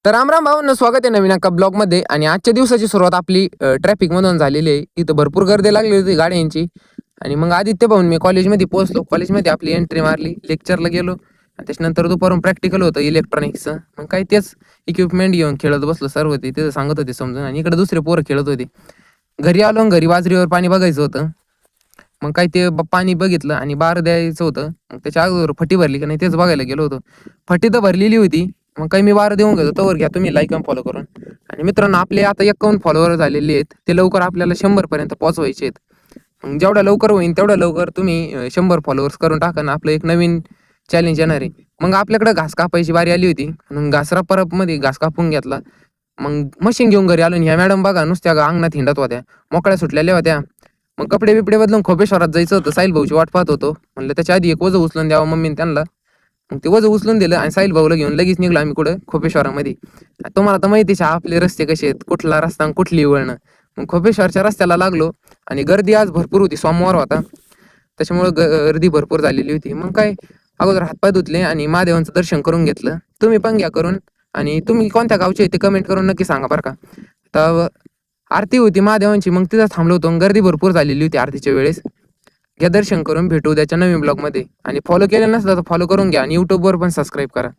तर राम भावांनो, स्वागत आहे नवीन एका ब्लॉगमध्ये. आणि आजच्या दिवसाची सुरुवात आपली ट्रॅफिक मधून झालेली आहे. इथं भरपूर गर्दी लागली होती गाड्यांची. आणि मग आदित्य भाऊन मी कॉलेजमध्ये पोहोचलो. कॉलेजमध्ये आपली एंट्री मारली, लेक्चरला गेलो आणि त्याच्यानंतर दुपारून प्रॅक्टिकल होतं इलेक्ट्रॉनिक्सचं. मग काही तेच इक्विपमेंट घेऊन खेळत बसलो. सर्व होते तिथं सांगत होते समजून, आणि इकडे दुसरे पोरं खेळत होते. घरी आलो, घरी बाजरीवर पाणी बघायचं होतं. मग काही ते पाणी बघितलं आणि बार द्यायचं होतं. मग त्याच्या अगोदर फटी भरली का नाही तेच बघायला गेलो होतो. फटी तर भरलेली होती. मग काही मी बार देऊन घेतो, तोवर घ्या तुम्ही लाईक आणि फॉलो करून. आणि मित्रांनो, आपले आता 51 फॉलोअर झालेले आहेत. ते लवकर आपल्याला 100 पर्यंत पोहोचवायचे आहेत. मग जेवढ्या लवकर होईल तेवढ्या लवकर तुम्ही 100 फॉलोअर्स करून टाका ना. आपलं एक नवीन चॅलेंज येणार आहे. मग आपल्याकडे घास कापायची बारी आली होती. मग घासरा परबमध्ये घास कापून घेतला. मग मशीन घेऊन घरी आलो. ह्या मॅडम बघा नुसत्या अंगणात हिंडत होत्या, मोकळ्या सुटलेल्या होत्या. मग कपडे बिपडे बदलून खोपेश्वरात जायचं होतं. साहिल भाऊची वाट पाहत होतो. म्हणलं त्याच्या आधी एक वजं उचलून द्यावं मम्मीने त्यांना. मग ते वजं उचलून दिलं आणि साहिल भाऊला घेऊन लगेच निघलो आम्ही कुठं, खोपेश्वरामध्ये. तुम्हाला तर माहितीच आहे आपले रस्ते कसे आहेत, कुठला रस्ता आणि कुठली वळणं. मग खोपेश्वरच्या रस्त्याला लागलो आणि गर्दी आज भरपूर होती, सोमवार होता त्याच्यामुळे गर्दी भरपूर झालेली होती. मग काय, अगोदर हातपाय धुतले आणि महादेवांचं दर्शन करून घेतलं. तुम्ही पण घ्या करून. आणि तुम्ही कोणत्या गावचे ते कमेंट करून नक्की सांगा बरं का. तर आरती होती महादेवांची, मग तिथं थांबलो होतो. गर्दी भरपूर झालेली होती आरतीच्या वेळेस. घ्या दर्शन करून, भेटू त्याच्या नवीन ब्लॉगमध्ये. आणि फॉलो केलं नसलं तर फॉलो करून घ्या आणि यूट्यूबवर पण सबस्क्राईब करा.